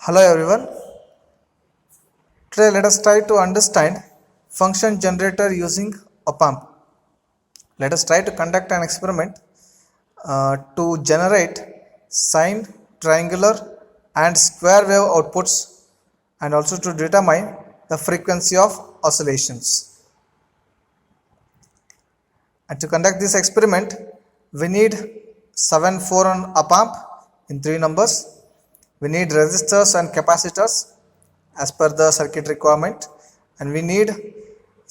Hello everyone. Today let us try to understand function generator using op amp. Let us try to conduct an experiment to generate sine, triangular and square wave outputs and also to determine the frequency of oscillations. And to conduct this experiment, we need 7 4 on op amp in 3 numbers. We need resistors and capacitors as per the circuit requirement, and we need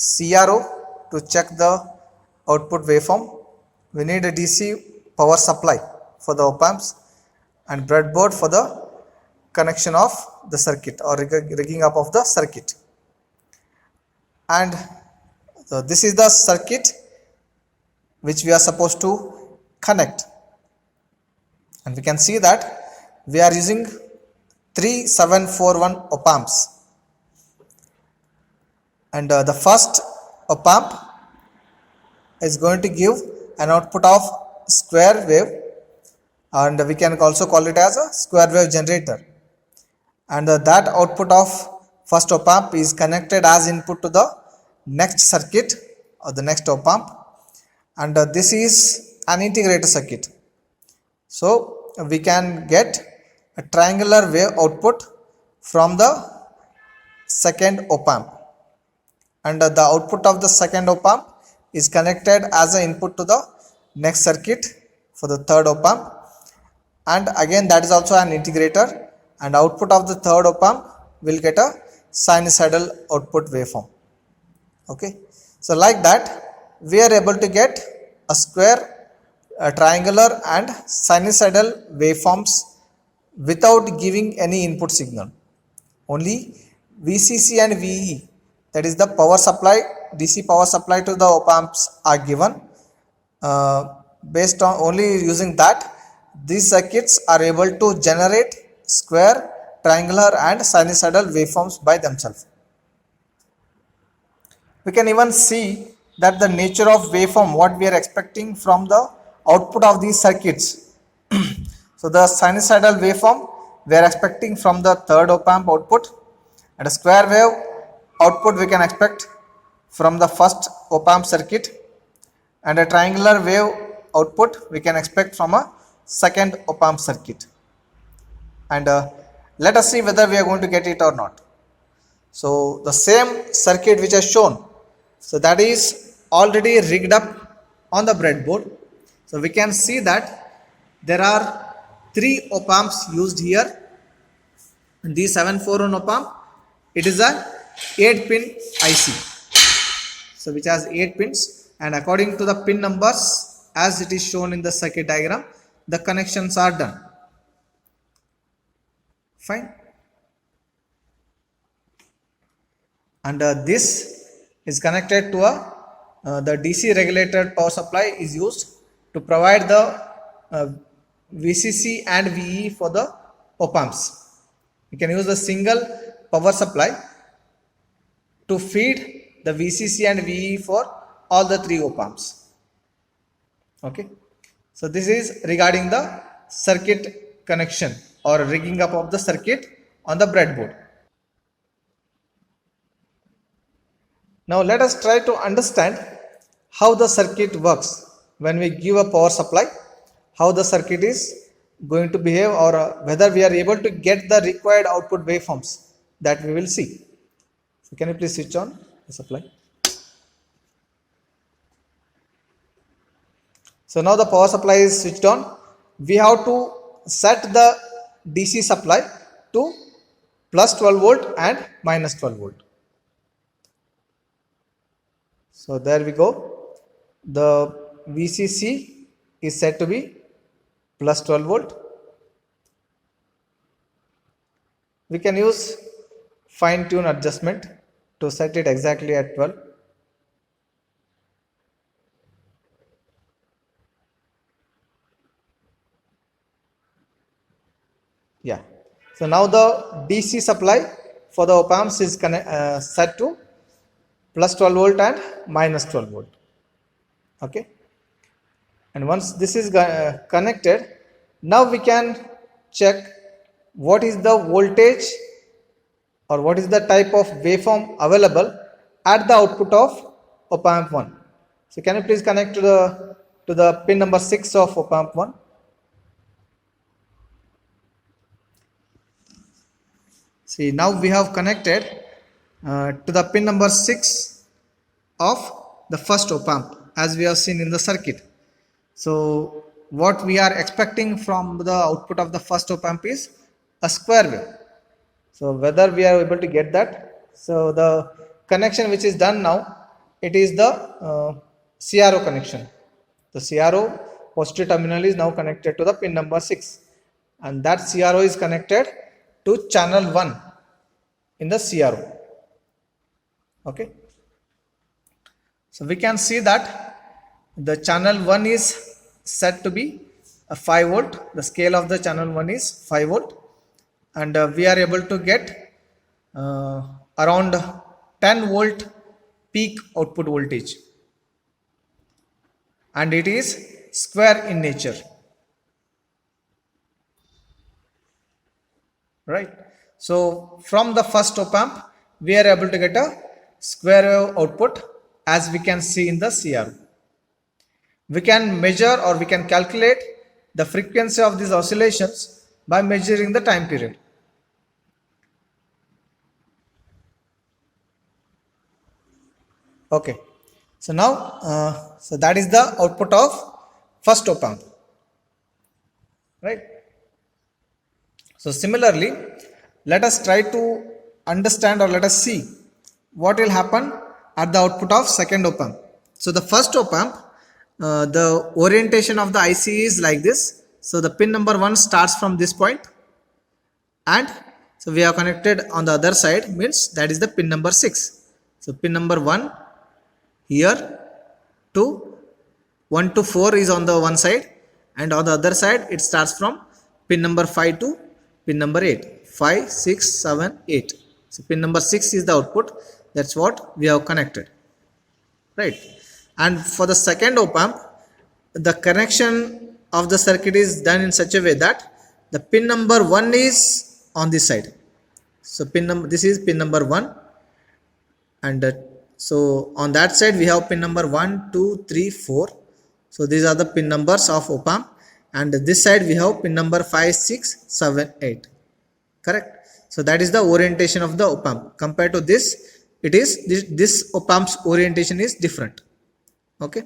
CRO to check the output waveform. We need a DC power supply for the op amps and breadboard for the connection of the circuit or rigging up of the circuit. And so this is the circuit which we are supposed to connect, and we can see that we are using 3741 op amps, and the first op amp is going to give an output of square wave, and we can also call it as a square wave generator, and that output of first op amp is connected as input to the next circuit or the next op amp, and this is an integrator circuit. So we can get a triangular wave output from the second op amp, and the output of the second op amp is connected as an input to the next circuit for the third op amp, and again that is also an integrator, and output of the third op amp will get a sinusoidal output waveform. Okay, so like that we are able to get a square, triangular and sinusoidal waveforms without giving any input signal. Only VCC and VE, that is the power supply, DC power supply to the op amps are given. Based on only using that, these circuits are able to generate square, triangular and sinusoidal waveforms by themselves. We can even see that the nature of waveform what we are expecting from the output of these circuits. So the sinusoidal waveform we are expecting from the third op amp output, and a square wave output we can expect from the first op amp circuit, and a triangular wave output we can expect from a second op amp circuit. And let us see whether we are going to get it or not. So the same circuit which is shown, so that is already rigged up on the breadboard. So we can see that there are 3 op amps used here. The 741 op amp, it is a 8-pin IC, so which has 8 pins, and according to the pin numbers as it is shown in the circuit diagram, the connections are done. Fine. And this is connected to the DC regulated power supply is used to provide the VCC and VE for the op amps. We can use a single power supply to feed the VCC and VE for all the 3 op amps. Okay, so this is regarding the circuit connection or rigging up of the circuit on the breadboard. Now let us try to understand how the circuit works when we give a power supply, how the circuit is going to behave, or whether we are able to get the required output waveforms, that we will see. So can you please switch on the supply? So now the power supply is switched on. We have to set the DC supply to plus 12 volt and minus 12 volt. So there we go. The VCC is set to be plus 12 volt. We can use fine tune adjustment to set it exactly at 12. Yeah. So now the DC supply for the op amps is set to plus 12 volt and minus 12 volt. Okay. And once this is connected, now we can check what is the voltage or what is the type of waveform available at the output of op amp 1. So can you please connect to the pin number 6 of op amp 1. See, now we have connected to the pin number 6 of the first op amp as we have seen in the circuit. So what we are expecting from the output of the first op amp is a square wave. So whether we are able to get that. So the connection which is done now, it is the CRO connection. The CRO positive terminal is now connected to the pin number 6, and that CRO is connected to channel 1 in the CRO. Okay. So we can see that the channel 1 is set to be a 5 volt. The scale of the channel 1 is 5 volt, and we are able to get around 10 volt peak output voltage, and it is square in nature, right? So from the first op amp we are able to get a square wave output as we can see in the CRO. We can measure or we can calculate the frequency of these oscillations by measuring the time period. Okay, so now so that is the output of first op amp, right? So similarly, let us try to understand or let us see what will happen at the output of second op amp. So the first op amp, the orientation of the IC is like this. So the pin number 1 starts from this point, and so we are connected on the other side, means that is the pin number 6. So pin number 1 here to 1 to 4 is on the one side, and on the other side it starts from pin number 5 to pin number 8. 5, 6, 7, 8. So pin number 6 is the output. That's what we have connected, right? And for the second op amp, the connection of the circuit is done in such a way that the pin number 1 is on this side. So this is pin number 1, and so on that side we have pin number 1, 2, 3, 4. So these are the pin numbers of op amp, and this side we have pin number 5, 6, 7, 8. Correct? So that is the orientation of the op amp. Compared to this, it is this op amp's orientation is different. Okay.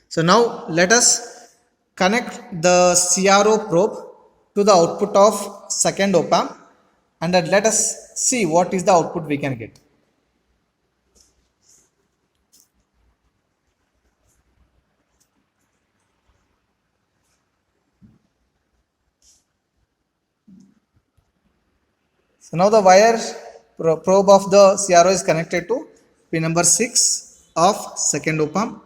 So now let us connect the CRO probe to the output of second op amp, and then let us see what is the output we can get. So now the wire probe of the CRO is connected to pin number 6 of second op amp,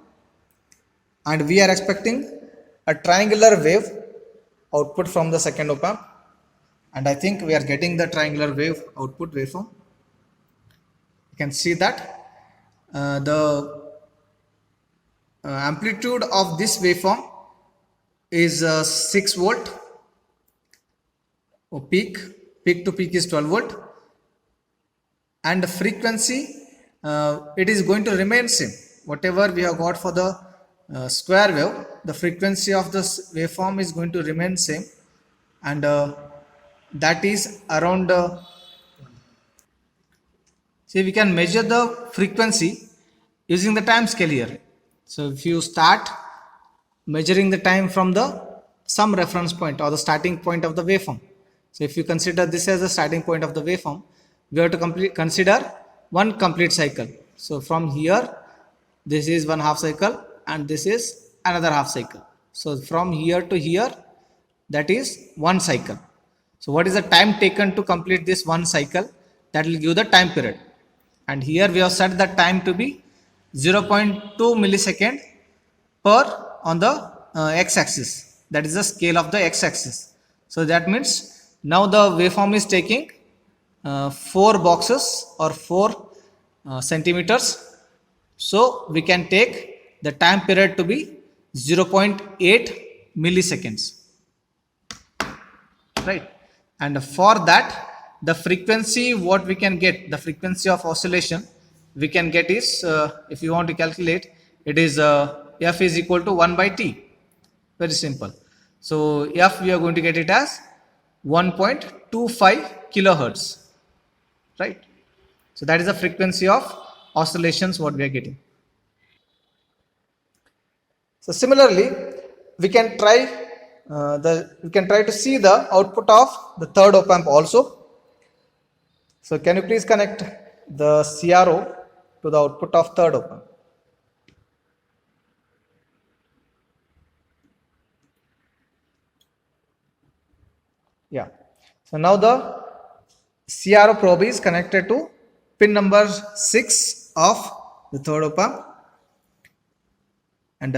and we are expecting a triangular wave output from the second op amp, and I think we are getting the triangular wave output waveform. You can see that the amplitude of this waveform is 6 volt, or peak to peak is 12 volt, and the frequency it is going to remain same. Whatever we have got for the square wave, the frequency of the waveform is going to remain same, and that is around see, we can measure the frequency using the time scale here. So if you start measuring the time from some reference point or the starting point of the waveform. So if you consider this as the starting point of the waveform, we have to consider one complete cycle. So from here, this is one half cycle, and this is another half cycle. So from here to here, that is one cycle. So what is the time taken to complete this one cycle? That will give the time period. And here we have set the time to be 0.2 millisecond per on the x-axis. That is the scale of the x-axis. So that means now the waveform is taking 4 boxes or 4 centimeters. So we can take the time period to be 0.8 milliseconds. Right. And for that, the frequency what we can get, the frequency of oscillation we can get is, if you want to calculate, it is f is equal to 1 by t. Very simple. So f, we are going to get it as 1.25 kilohertz, right? So that is the frequency of oscillations what we are getting. So similarly, we can try to see the output of the third op amp also. So can you please connect the CRO to the output of third op amp? Yeah. So now the CRO probe is connected to pin number 6 of the third op amp, and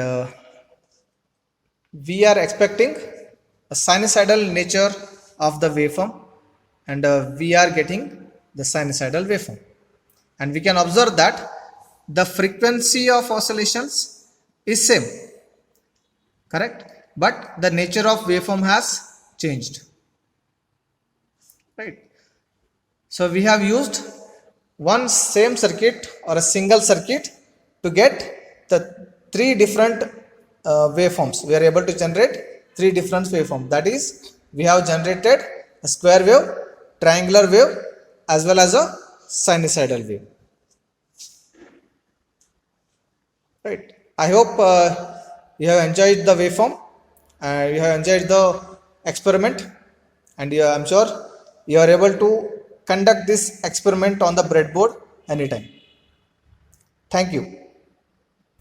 we are expecting a sinusoidal nature of the waveform, and we are getting the sinusoidal waveform, and we can observe that the frequency of oscillations is same, correct, but the nature of waveform has changed, right? So we have used one same circuit or a single circuit to get the three different waveforms. We are able to generate three different waveforms. That is, we have generated a square wave, triangular wave, as well as a sinusoidal wave. Right. I hope you have enjoyed the waveform, you have enjoyed the experiment, and I'm sure you are able to conduct this experiment on the breadboard anytime. Thank you.